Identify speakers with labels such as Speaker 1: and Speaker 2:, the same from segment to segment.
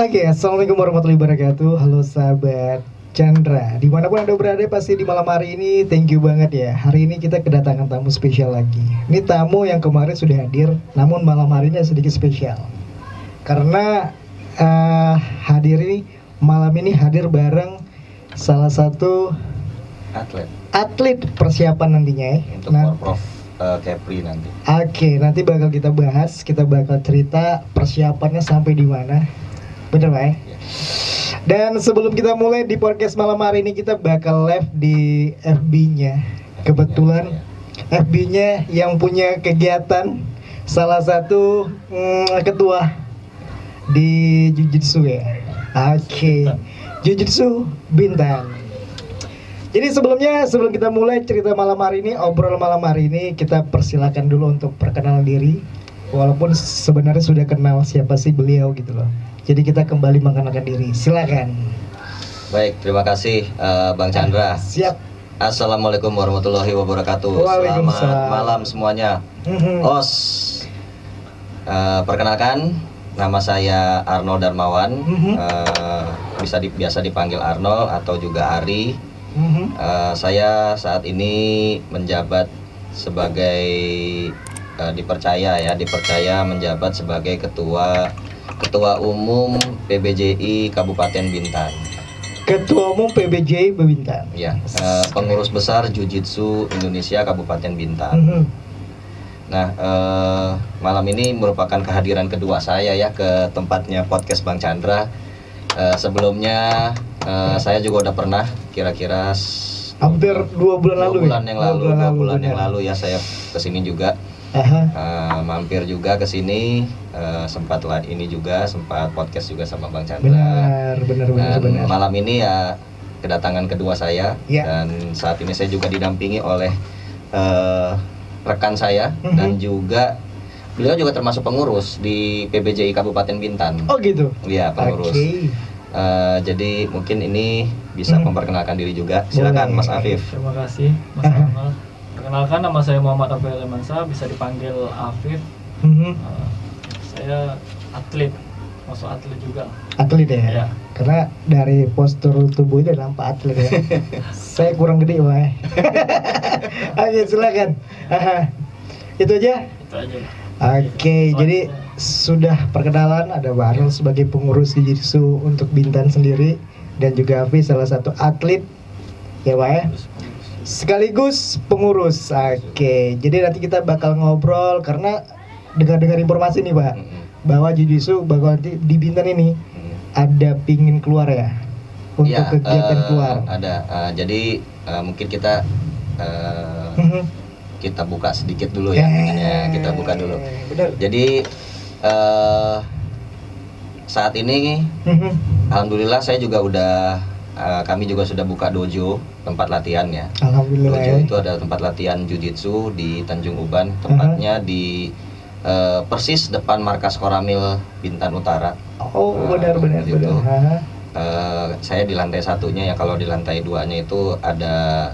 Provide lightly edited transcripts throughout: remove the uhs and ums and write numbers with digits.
Speaker 1: Oke, assalamualaikum warahmatullahi wabarakatuh. Halo sahabat Chandra, dimanapun anda berada pasti di malam hari ini thank you banget ya. Hari ini kita kedatangan tamu spesial lagi. Ini tamu yang kemarin sudah hadir, namun malam hari ini sedikit spesial karena malam ini hadir bareng salah satu atlet persiapan nantinya ya.
Speaker 2: Untuk Prof Kepri nanti.
Speaker 1: Oke, nanti bakal kita bahas, kita bakal cerita persiapannya sampai di mana. Bener Pak ya? Dan sebelum kita mulai di podcast malam hari ini, kita bakal live di FB-nya. Kebetulan FB-nya yang punya kegiatan salah satu ketua di Jujitsu ya. Oke, Jujitsu Bintan. Jadi sebelum kita mulai cerita malam hari ini, obrol malam hari ini, kita persilakan dulu untuk perkenalan diri. Walaupun sebenarnya sudah kenal siapa sih beliau gitu loh. Jadi kita kembali mengenalkan diri. Silakan.
Speaker 2: Baik, terima kasih Bang Chandra.
Speaker 1: Siap.
Speaker 2: Assalamualaikum warahmatullahi wabarakatuh. Selamat malam semuanya. Os. Perkenalkan, nama saya Arnold Darmawan. Biasa dipanggil Arnold atau juga Ari. Saya saat ini menjabat sebagai dipercaya menjabat sebagai ketua umum PBJI Kabupaten Bintan.
Speaker 1: Ketua umum PBJI Bintan.
Speaker 2: Ya, pengurus besar Jujitsu Indonesia Kabupaten Bintan. Nah, malam ini merupakan kehadiran kedua saya ya ke tempatnya podcast Bang Chandra. Sebelumnya saya juga udah pernah kira-kira
Speaker 1: hampir 2 bulan lalu.
Speaker 2: 2 bulan yang lalu ya saya kesini juga. Mampir juga ke sini, sempat podcast juga sama Bang Chandra. Benar. Malam ini ya kedatangan kedua saya dan saat ini saya juga didampingi oleh rekan saya dan juga beliau juga termasuk pengurus di PBJI Kabupaten Bintan.
Speaker 1: Oh gitu.
Speaker 2: Iya, pengurus. Jadi mungkin ini bisa memperkenalkan diri juga. Silakan Mas Afif.
Speaker 3: Terima kasih Mas Arnold. Perkenalkan, nama saya Muhammad Afif Lemansa, bisa dipanggil Afif. Saya atlet, masuk atlet juga.
Speaker 1: Atlet ya?
Speaker 3: Ya.
Speaker 1: Karena dari postur tubuhnya nampak atlet ya. Saya kurang gede Pak. Oke, silakan. Itu aja?
Speaker 3: Itu aja.
Speaker 1: Oke, jadi sudah perkenalan, ada Pak Arnold sebagai pengurus Jujitsu untuk Bintan sendiri dan juga Afif salah satu atlet ya Pak ya? Sekaligus pengurus. Oke, jadi nanti kita bakal ngobrol karena dengar informasi nih Pak bahwa Jujitsu bakal nanti di Bintan ini ada pingin keluar ya untuk kegiatan keluar.
Speaker 2: Ada, jadi mungkin kita kita buka sedikit dulu ya, kita buka dulu.
Speaker 1: Benar.
Speaker 2: Jadi saat ini alhamdulillah saya juga kami juga sudah buka dojo, tempat latihan ya.
Speaker 1: Alhamdulillah.
Speaker 2: Dojo itu adalah tempat latihan Jujitsu di Tanjung Uban, tempatnya di persis depan markas Koramil Bintan Utara.
Speaker 1: Oh, benar.
Speaker 2: Saya di lantai satunya ya, kalau di lantai 2-nya itu ada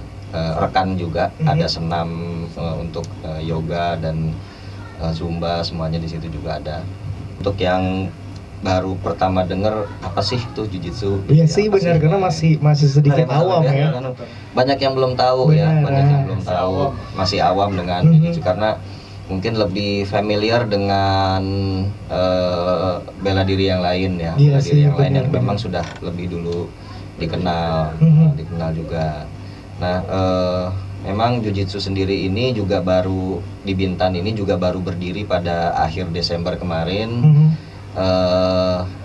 Speaker 2: rekan juga, ada senam untuk yoga dan zumba, semuanya di situ juga ada. Untuk yang baru pertama dengar apa sih itu Jujitsu?
Speaker 1: Iya sih benar, karena masih sedikit awam ya.
Speaker 2: Banyak yang belum tahu ya, masih awam dengan Jujitsu karena mungkin lebih familiar dengan bela diri yang lain ya, bela diri yang lain yang memang sudah lebih dulu dikenal juga. Nah, memang Jujitsu sendiri ini juga baru di Bintan ini juga baru berdiri pada akhir Desember kemarin.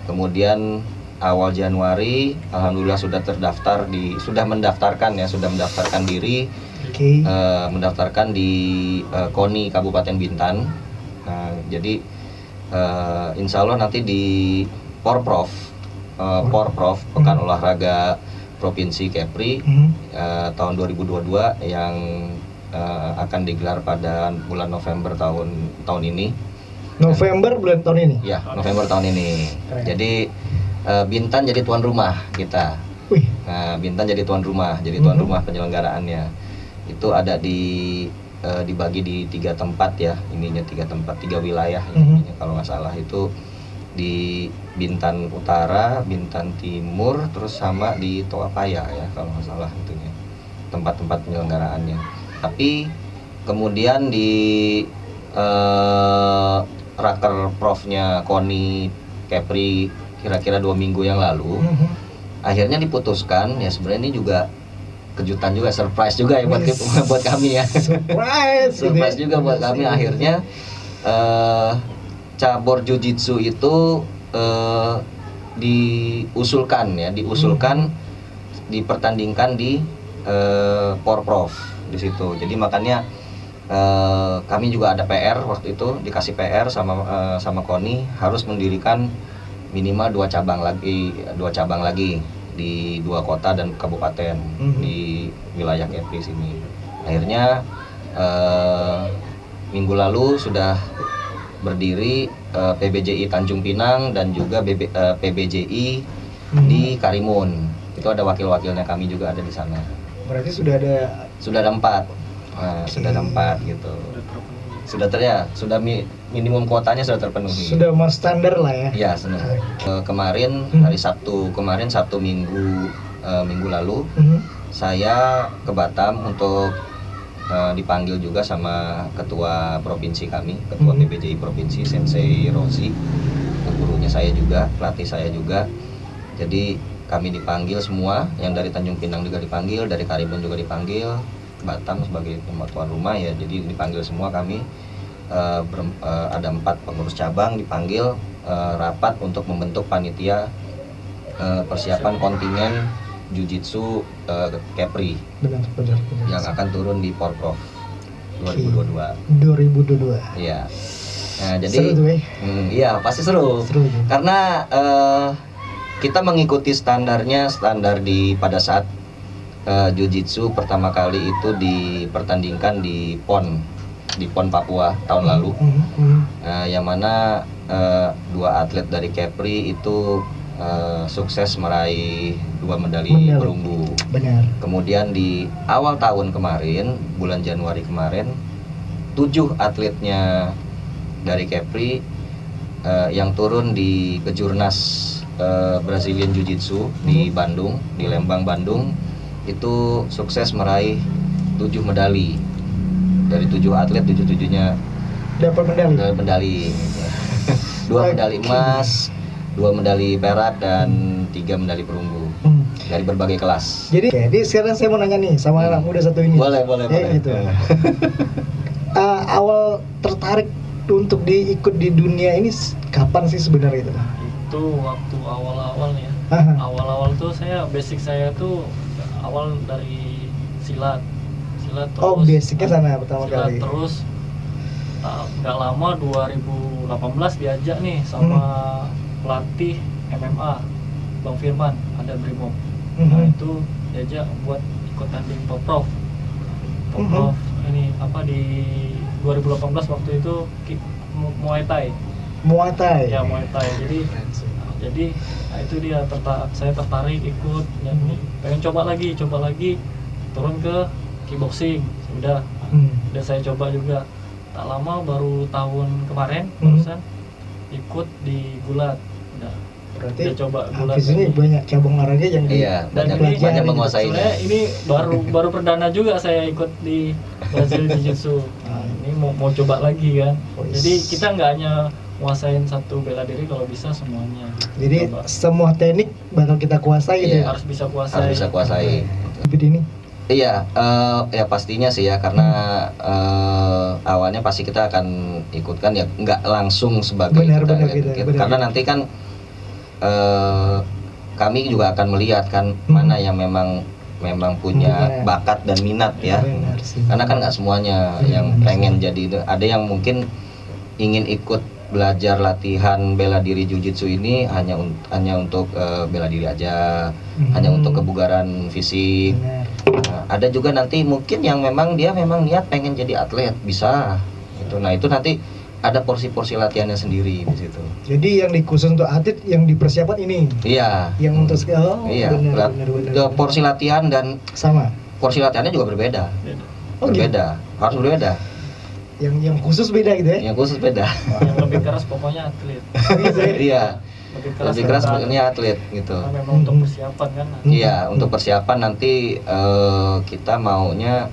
Speaker 2: Kemudian awal Januari alhamdulillah sudah mendaftarkan diri, mendaftarkan di KONI Kabupaten Bintan. Nah, jadi insya Allah nanti di Porprov Pekan Olahraga Provinsi Kepri tahun 2022 yang akan digelar pada bulan November tahun ini.
Speaker 1: November bulan tahun ini?
Speaker 2: Ya, November tahun ini. Keren. Jadi Bintan jadi tuan rumah kita.
Speaker 1: Wih.
Speaker 2: Nah, Bintan jadi tuan rumah rumah penyelenggaraannya. Itu ada dibagi di 3 tempat ya, 3 wilayah ya, kalau nggak salah itu di Bintan Utara, Bintan Timur, terus sama di Toapaya ya kalau nggak salah itunya tempat-tempat penyelenggaraannya. Tapi kemudian di raker profnya Koni Kepri kira-kira 2 minggu yang lalu, akhirnya diputuskan ya, sebenarnya ini juga kejutan juga, surprise juga ya buat kami ya. Surprise juga buat kami. Akhirnya cabur jujitsu itu diusulkan dipertandingkan di Porprov di situ. Jadi makanya kami juga ada PR waktu itu, dikasih PR sama Koni harus mendirikan minimal 2 cabang lagi di 2 kota dan kabupaten di wilayah Kepri sini. Akhirnya minggu lalu sudah berdiri PBJI Tanjung Pinang dan juga PBJI di Karimun. Itu ada wakil-wakilnya, kami juga ada di sana.
Speaker 1: Berarti sudah ada
Speaker 2: 4. Nah, sudah ada 4 gitu. Sudah minimum kuotanya sudah terpenuhi.
Speaker 1: Sudah mau standar lah ya.
Speaker 2: Ya, sudah. Kemarin hari Sabtu minggu lalu saya ke Batam untuk dipanggil juga sama ketua provinsi kami, ketua PBJI provinsi Sensei Rosi, gurunya saya juga, pelatih saya juga. Jadi kami dipanggil semua, yang dari Tanjung Pinang juga dipanggil, dari Karimun juga dipanggil, Batam sebagai tuan rumah ya. Jadi dipanggil semua kami, ada 4 pengurus cabang dipanggil rapat untuk membentuk panitia persiapan kontingen Jujitsu Kepri yang akan turun di Porprov 2022. Iya. Nah, jadi
Speaker 1: seru tuh,
Speaker 2: iya pasti seru. Karena kita mengikuti standar pada saat Jujitsu pertama kali itu dipertandingkan di PON Papua tahun lalu. Yang mana 2 atlet dari Kepri itu sukses meraih 2 medali perunggu.
Speaker 1: Benar. Kemudian
Speaker 2: di awal tahun kemarin, bulan Januari kemarin, 7 atletnya dari Kepri yang turun di Kejurnas Brazilian Jiu-Jitsu di Bandung, di Lembang, Bandung, itu sukses meraih 7 medali. Dari 7 atlet, 7-7-nya
Speaker 1: dapat
Speaker 2: medali. 2 medali emas, 2 medali perak, dan 3 medali perunggu dari berbagai kelas.
Speaker 1: Jadi sekarang saya mau nanya nih sama anak muda satu ini.
Speaker 2: Boleh.
Speaker 1: Gitu. Awal tertarik untuk ikut di dunia ini kapan sih sebenarnya itu?
Speaker 3: Itu waktu awal-awal ya. Awal-awal tuh basic saya tuh awal dari silat terus.
Speaker 1: Basicnya sana pertama
Speaker 3: silat,
Speaker 1: kali.
Speaker 3: Terus nggak lama 2018 diajak nih sama pelatih MMA Bang Firman, ada Brimob. Nah itu diajak buat ikut tanding Porprov. Ini di 2018 waktu itu Muay Thai. Ya, Muay Thai. Jadi itu dia saya tertarik ikut, pengen coba lagi turun ke kickboxing. Udah saya coba juga. Tak lama baru tahun kemarin barusan ikut di gulat. Udah.
Speaker 1: Berarti
Speaker 3: dia coba gulat.
Speaker 1: Di sini banyak cabang olahraga yang
Speaker 2: banyak menguasainya.
Speaker 3: Ini baru perdana juga saya ikut di Brazil Jiu-Jitsu. Nah, ini mau coba lagi kan. Jadi kita nggak hanya nguasain satu bela diri, kalau bisa semuanya.
Speaker 1: Jadi semua teknik bakal kita kuasai gitu.
Speaker 3: Harus bisa kuasai.
Speaker 1: Seperti ini.
Speaker 2: Iya, ya pastinya sih ya, karena awalnya pasti kita akan ikutkan ya, nggak langsung sebagai karena nanti kan kami juga akan melihat kan mana yang memang punya bakat dan minat ya. Karena kan nggak semuanya yang pengen jadi, ada yang mungkin ingin ikut belajar latihan bela diri Jiu-Jitsu ini hanya untuk bela diri aja, hanya untuk kebugaran fisik. Ada juga nanti mungkin yang dia memang niat pengen jadi atlet, bisa gitu. Nah itu nanti ada porsi-porsi latihannya sendiri di situ.
Speaker 1: Jadi yang khusus untuk atlet yang dipersiapkan ini.
Speaker 2: Iya.
Speaker 1: Yang untuk benar.
Speaker 2: Porsi latihan dan
Speaker 1: sama.
Speaker 2: Porsi latihannya juga berbeda. Harus berbeda.
Speaker 1: yang khusus beda gitu ya.
Speaker 2: Yang khusus beda.
Speaker 3: Yang lebih keras pokoknya atlet.
Speaker 2: Iya. Lebih keras
Speaker 3: mental.
Speaker 2: makanya atlet gitu.
Speaker 3: Karena memang untuk persiapan kan.
Speaker 2: Iya, untuk persiapan nanti kita maunya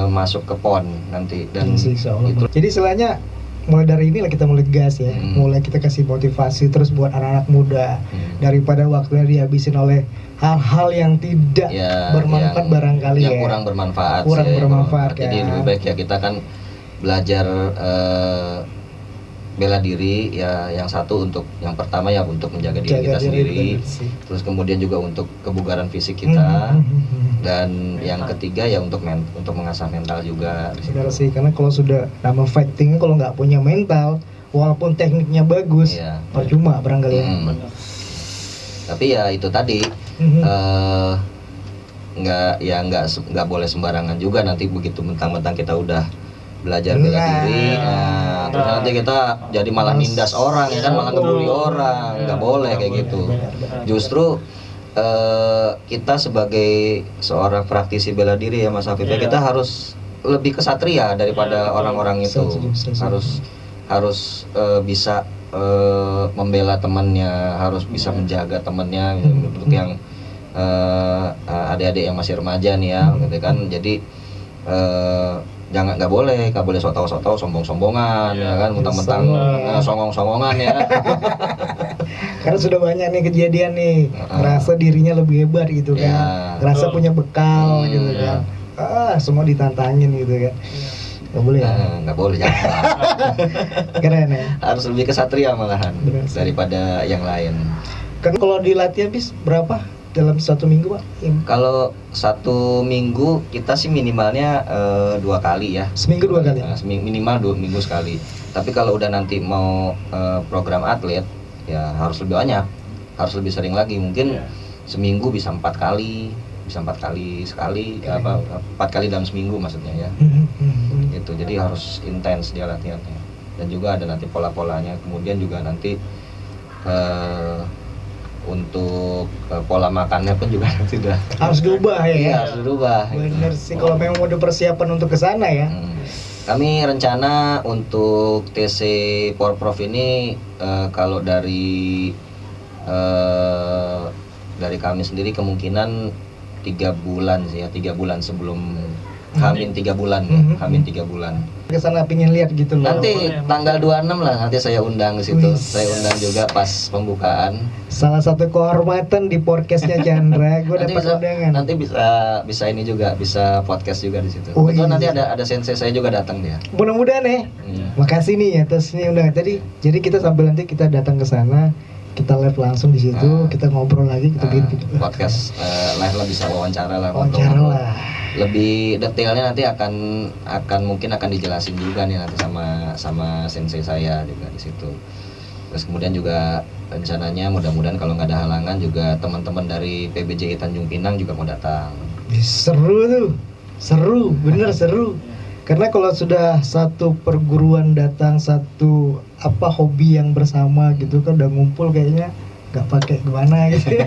Speaker 2: masuk ke PON nanti dan
Speaker 1: Insya Allah.
Speaker 2: itu
Speaker 1: Jadi istilahnya mulai dari inilah kita mulai gas ya, mulai kita kasih motivasi terus buat anak-anak muda daripada waktunya dihabisin oleh hal-hal yang tidak
Speaker 2: ya,
Speaker 1: bermanfaat
Speaker 2: yang-
Speaker 1: barangkali
Speaker 2: yang
Speaker 1: ya.
Speaker 2: kurang bermanfaat
Speaker 1: Kurang
Speaker 2: sih.
Speaker 1: bermanfaat,
Speaker 2: Jadi
Speaker 1: ya.
Speaker 2: lebih baik ya kita kan belajar bela diri ya, yang satu untuk yang pertama ya untuk menjaga diri kita sendiri,
Speaker 1: bener sih.
Speaker 2: terus kemudian juga untuk kebugaran fisik kita, dan yang ketiga ya untuk mengasah mental juga di situ.
Speaker 1: Benar sih, karena kalau sudah nama fighting kalau nggak punya mental, walaupun tekniknya bagus,
Speaker 2: Iya.
Speaker 1: percuma barangkali ya.
Speaker 3: Benar.
Speaker 2: Tapi ya itu tadi
Speaker 1: Mhm.
Speaker 2: nggak boleh sembarangan juga, nanti begitu mentang-mentang kita udah belajar bela
Speaker 1: Nah.
Speaker 2: diri, terus nanti kita jadi malah nindas orang ya kan, malah ngebully orang, nggak boleh kayak gitu. Justru kita sebagai seorang praktisi bela diri ya Mas Afif, ya kita harus lebih kesatria daripada orang-orang itu. Harus bisa membela temannya, harus bisa menjaga temannya, untuk yang adik-adik yang masih remaja nih ya, gitu kan. Jadi nggak boleh sombong-sombongan, ya kan, mentang-mentang songong-songongan ya.
Speaker 1: Karena sudah banyak nih kejadian nih, ngerasa dirinya lebih hebat gitu kan,
Speaker 2: Ya.
Speaker 1: ngerasa punya bekal gitu kan, semua ditantangin gitu kan, nggak boleh ya.
Speaker 2: Nggak boleh, jangan.
Speaker 1: Keren ya.
Speaker 2: Harus lebih kesatria malahan
Speaker 1: Benar sih.
Speaker 2: daripada yang lain.
Speaker 1: Kan kalau dilatih habis berapa dalam satu minggu Pak?
Speaker 2: Kalau satu minggu kita sih minimalnya 2 kali ya.
Speaker 1: Seminggu 2 kali?
Speaker 2: Minimal 2 minggu sekali. Tapi kalau udah nanti mau program atlet ya harus lebih banyak, harus lebih sering lagi. Mungkin seminggu bisa 4 kali, bisa 4 kali sekali, 4 kali dalam seminggu maksudnya ya. Gitu. Jadi harus intens dia latihannya. Dan juga ada nanti pola-polanya. Kemudian juga nanti untuk pola makannya pun juga nanti udah
Speaker 1: Harus diubah ya.
Speaker 2: iya, harus dirubah.
Speaker 1: Bener sih, kalau memang udah persiapan untuk ke sana ya.
Speaker 2: Kami rencana untuk TC Porprov ini kalau dari kami sendiri kemungkinan 3 bulan sih ya, 3 bulan sebelum Hamin 3 bulan ya, Hamin 3 bulan.
Speaker 1: Ke sana pingin lihat gitu loh.
Speaker 2: Nanti tanggal 26 lah, nanti saya undang ke situ.
Speaker 1: Wih.
Speaker 2: Saya undang juga pas pembukaan.
Speaker 1: Salah satu kehormatan di podcastnya Chandra, gue
Speaker 2: Nanti
Speaker 1: dapat
Speaker 2: bisa,
Speaker 1: undangan.
Speaker 2: nanti bisa ini juga, bisa podcast juga di situ.
Speaker 1: Oh,
Speaker 2: Kebetulan nanti
Speaker 1: iya.
Speaker 2: ada sensei saya juga datang dia.
Speaker 1: Mudah-mudahan ya. Makasih nih atas ini undangan tadi. Jadi kita sambil nanti kita datang ke sana, kita live langsung di situ, kita ngobrol lagi, kita bikin
Speaker 2: Podcast live lah, bisa wawancara lah.
Speaker 1: wawancara
Speaker 2: ngobrol-ngobrol.
Speaker 1: lah.
Speaker 2: Lebih detailnya nanti akan mungkin akan dijelasin juga nih nanti sama sensei saya juga di situ. Terus kemudian juga rencananya mudah-mudahan kalau nggak ada halangan juga teman-teman dari PBJI Tanjung Pinang juga mau datang.
Speaker 1: Seru tuh, seru, bener seru. Karena kalau sudah satu perguruan datang, satu hobi yang bersama gitu kan udah ngumpul, kayaknya nggak pakai gimana gitu.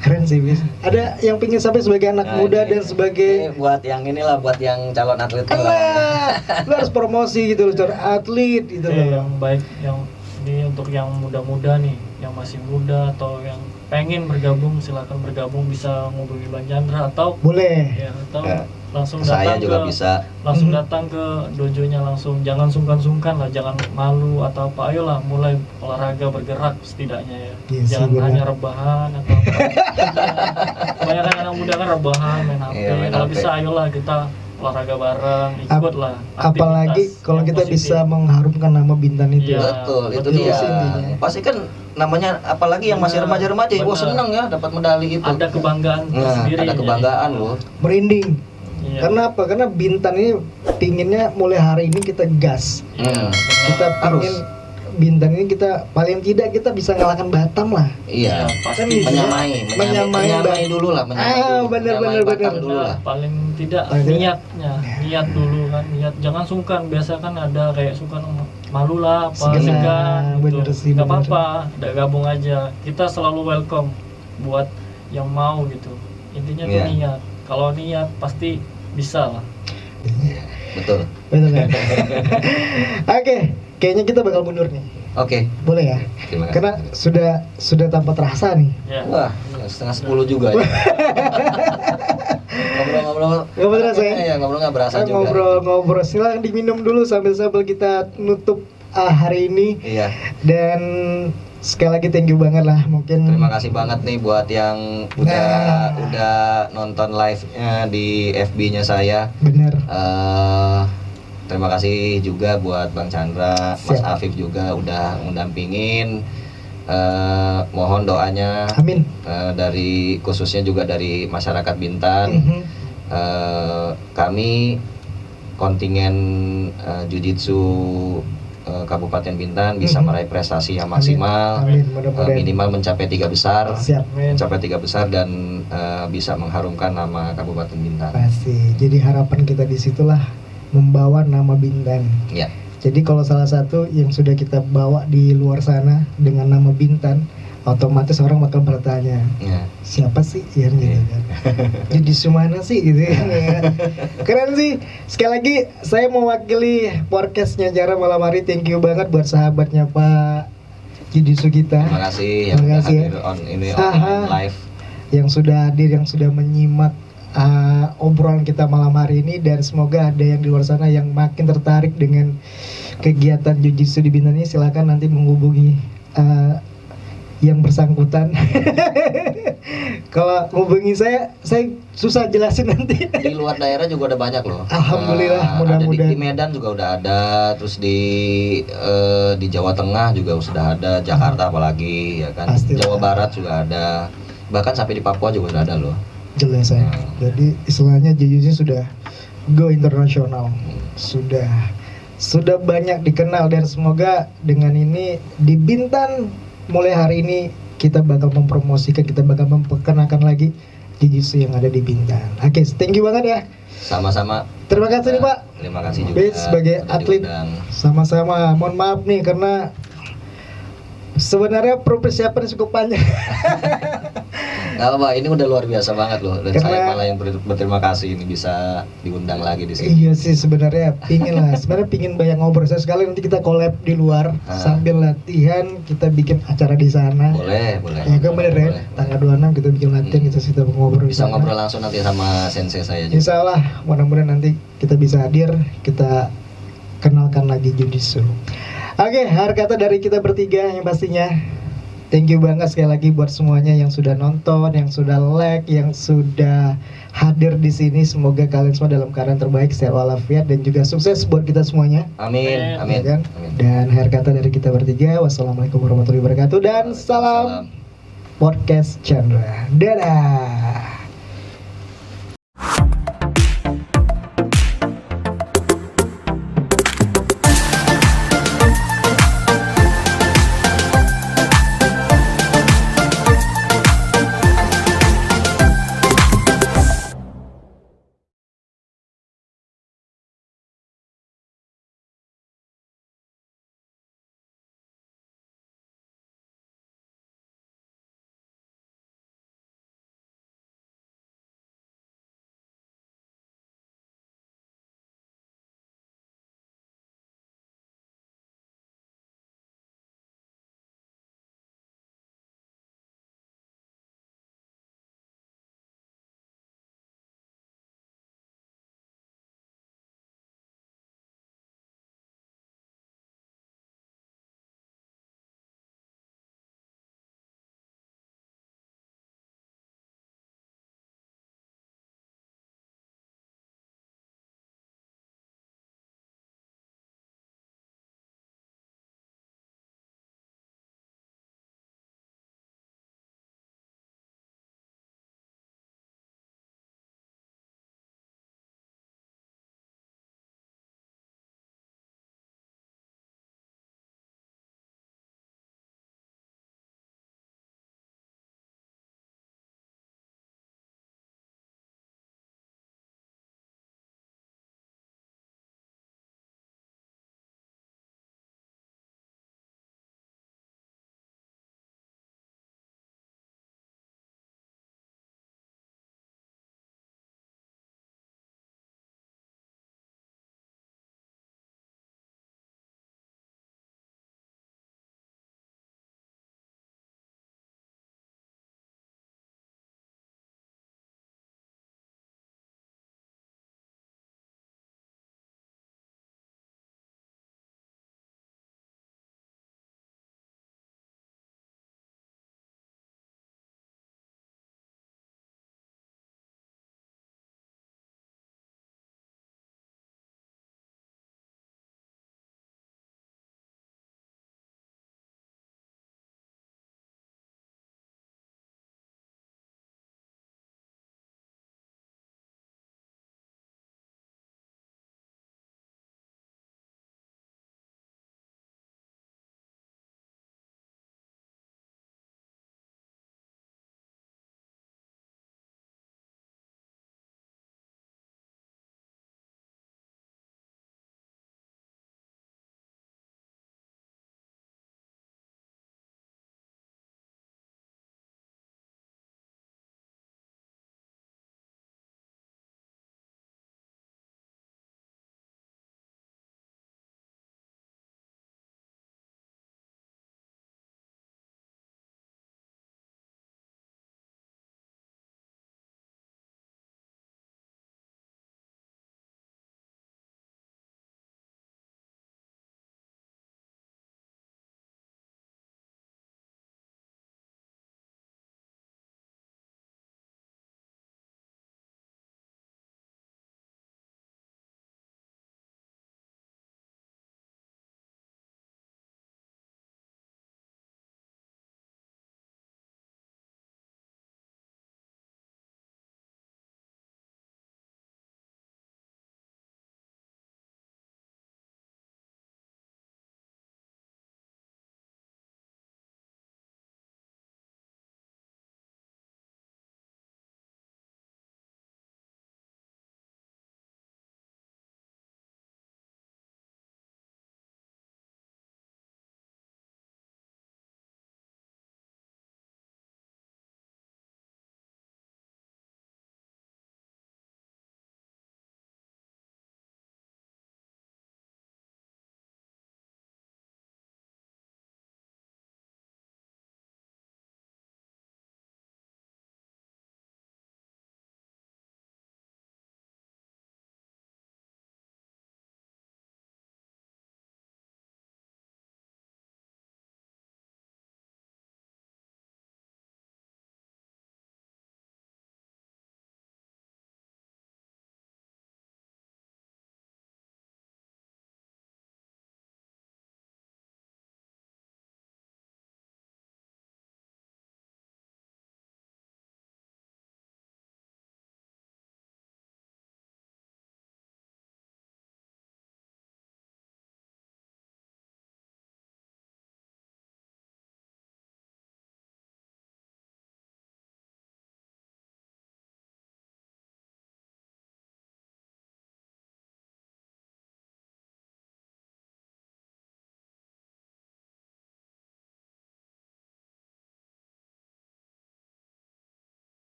Speaker 1: Keren sih bis. Ada yang pingin sampai sebagai anak muda dan sebagai
Speaker 2: buat yang inilah, buat yang calon atlet lah.
Speaker 1: lu harus promosi gitu loh, calon atlet gitu loh.
Speaker 3: Yang baik, yang ini untuk yang muda-muda nih, yang masih muda atau yang pengen bergabung, silakan bergabung, bisa ngubungi Bang Chandra atau
Speaker 1: Boleh.
Speaker 3: ya atau
Speaker 2: Ya,
Speaker 3: langsung
Speaker 2: saya
Speaker 3: datang
Speaker 2: juga
Speaker 3: ke
Speaker 2: bisa.
Speaker 3: langsung datang ke dojonya langsung, jangan sungkan-sungkan lah, jangan malu atau apa, ayolah mulai olahraga, bergerak setidaknya ya.
Speaker 1: Iya sih,
Speaker 3: Jangan
Speaker 1: benar.
Speaker 3: hanya rebahan atau apa. Kebanyakan anak muda kan rebahan, main HP.
Speaker 2: Iya, main
Speaker 3: Kalau
Speaker 2: HP.
Speaker 3: bisa ayolah kita olahraga bareng, ikutlah.
Speaker 1: Apalagi
Speaker 3: aktivitas
Speaker 1: kalau
Speaker 3: yang
Speaker 1: kita
Speaker 3: positif.
Speaker 1: bisa mengharumkan nama Bintan itu.
Speaker 3: Iya.
Speaker 2: Betul, itu
Speaker 3: betul
Speaker 2: dia.
Speaker 1: sih intinya.
Speaker 2: Pasti kan namanya, apalagi yang masih
Speaker 3: Benar,
Speaker 2: remaja-remaja, wah
Speaker 3: benar.
Speaker 2: seneng ya dapat medali itu.
Speaker 3: Ada kebanggaan tersendiri.
Speaker 2: Ada kebanggaan loh.
Speaker 1: Merinding.
Speaker 3: Iya.
Speaker 1: Karena apa? Karena Bintan ini pinginnya mulai hari ini kita gas.
Speaker 3: Iya, benar.
Speaker 1: Kita pingin Bintan ini kita paling tidak kita bisa ngalahkan Batam lah.
Speaker 2: Iya,
Speaker 3: pasti
Speaker 1: bisa.
Speaker 2: menyamai dulu lah,
Speaker 1: bener,
Speaker 2: menyamai
Speaker 1: bener.
Speaker 2: Batam dulu lah.
Speaker 3: Paling tidak
Speaker 1: Paling tidak.
Speaker 3: niatnya, niat dulu kan, niat, jangan sungkan. Biasa kan ada kayak sungkan, malu lah apa,
Speaker 1: Segan.
Speaker 3: segan
Speaker 1: Bener
Speaker 3: gitu.
Speaker 1: sih,
Speaker 3: Nggak
Speaker 1: bener.
Speaker 3: apa-apa, udah gabung aja. Kita selalu welcome buat yang mau gitu. Intinya tuh
Speaker 2: Iya.
Speaker 3: niat. Kalau niat pasti bisa lah.
Speaker 2: Betul.
Speaker 1: Betul kan? Oke, kayaknya kita bakal mundur nih.
Speaker 2: Oke.
Speaker 1: Boleh ya?
Speaker 2: Terima kasih.
Speaker 1: Karena sudah tanpa terasa nih.
Speaker 3: Ya.
Speaker 2: Wah, 9:30 juga ya. Ngobrol-ngobrol.
Speaker 1: Nggak berasa ya?
Speaker 2: Iya, ngobrol nggak berasa juga.
Speaker 1: Ngobrol-ngobrol, silakan diminum dulu sambil kita nutup hari ini.
Speaker 2: Iya.
Speaker 1: Dan sekali lagi thank you banget lah, mungkin.
Speaker 2: Terima kasih banget nih buat yang udah nonton live-nya di FB-nya saya.
Speaker 1: Bener.
Speaker 2: Terima kasih juga buat Bang Chandra, Mas
Speaker 1: Siap.
Speaker 2: Afif juga udah mendampingin. Mohon doanya
Speaker 1: Amin.
Speaker 2: dari khususnya juga dari masyarakat Bintan.
Speaker 1: Mhm.
Speaker 2: Kami kontingen Jujitsu Kabupaten Bintan bisa meraih prestasi yang maksimal.
Speaker 1: Amin. Mudah-mudahan.
Speaker 2: Minimal mencapai 3 besar.
Speaker 1: Siap, men.
Speaker 2: Mencapai 3 besar dan bisa mengharumkan nama Kabupaten Bintan.
Speaker 1: Pasti. Jadi harapan kita disitulah membawa nama Bintan.
Speaker 2: Ya.
Speaker 1: Jadi kalau salah satu yang sudah kita bawa di luar sana dengan nama Bintan, otomatis orang bakal bertanya,
Speaker 2: Ya.
Speaker 1: siapa sih yang gitu kan? Jadi mana sih gitu kan? Ya. Keren sih. Sekali lagi saya mewakili podcastnya Jara malam hari. Thank you banget buat sahabatnya Pak Jujitsu kita.
Speaker 2: Terima kasih yang
Speaker 1: Terima
Speaker 2: udah
Speaker 1: kasih ya.
Speaker 2: hadir online
Speaker 1: Aha.
Speaker 2: live.
Speaker 1: Yang sudah hadir, yang sudah menyimak obrolan kita malam hari ini, dan semoga ada yang di luar sana yang makin tertarik dengan kegiatan Jujitsu di Bintan ini. Silakan nanti menghubungi yang bersangkutan. Kalau hubungi saya susah jelasin nanti.
Speaker 2: Di luar daerah juga udah banyak loh.
Speaker 1: Alhamdulillah,
Speaker 2: Ada
Speaker 1: mudah-mudahan.
Speaker 2: di Medan juga udah ada, terus di Jawa Tengah juga sudah ada, Jakarta apalagi ya kan.
Speaker 1: Pastilah.
Speaker 2: Jawa Barat juga ada. Bahkan sampai di Papua juga udah ada loh.
Speaker 1: Jelas saya. Jadi istilahnya Jujitsu sudah go internasional. Sudah banyak dikenal, dan semoga dengan ini di Bintan mulai hari ini kita bakal mempromosikan, kita bakal memperkenalkan lagi Jujitsu yang ada di Bintan. Oke, thank you banget ya.
Speaker 2: Sama-sama.
Speaker 1: Terima kasih nih Pak.
Speaker 2: Terima kasih juga.
Speaker 1: Baik, sebagai
Speaker 2: udah
Speaker 1: atlet.
Speaker 2: diundang.
Speaker 1: Sama-sama. Mohon maaf nih karena sebenarnya persiapan cukup panjang.
Speaker 2: Gak apa, ini udah luar biasa banget loh. Dan
Speaker 1: Karena-
Speaker 2: saya malah yang berterima kasih ini bisa diundang lagi di sini.
Speaker 1: Iya sih, sebenarnya pingin banyak ngobrol. Saya sekali nanti kita collab di luar sambil latihan, kita bikin acara di sana.
Speaker 2: Boleh.
Speaker 1: Ya kan bener ya,
Speaker 2: Boleh.
Speaker 1: tanggal 26 kita bikin latihan, kita ngobrol di
Speaker 2: Bisa
Speaker 1: sana.
Speaker 2: ngobrol langsung nanti sama sensei saya juga.
Speaker 1: Insya Allah, mudah-mudahan nanti kita bisa hadir, kita kenalkan lagi Jujitsu. Oke, akhir kata dari kita bertiga yang pastinya thank you banget sekali lagi buat semuanya yang sudah nonton, yang sudah like, yang sudah hadir di sini. Semoga kalian semua dalam keadaan terbaik, sehat walafiat, dan juga sukses buat kita semuanya.
Speaker 2: Amin. Amin.
Speaker 1: Ya kan?
Speaker 2: Amin.
Speaker 1: Dan akhir kata dari kita bertiga, wassalamualaikum warahmatullahi wabarakatuh, dan salam podcast Chandra. Dadah.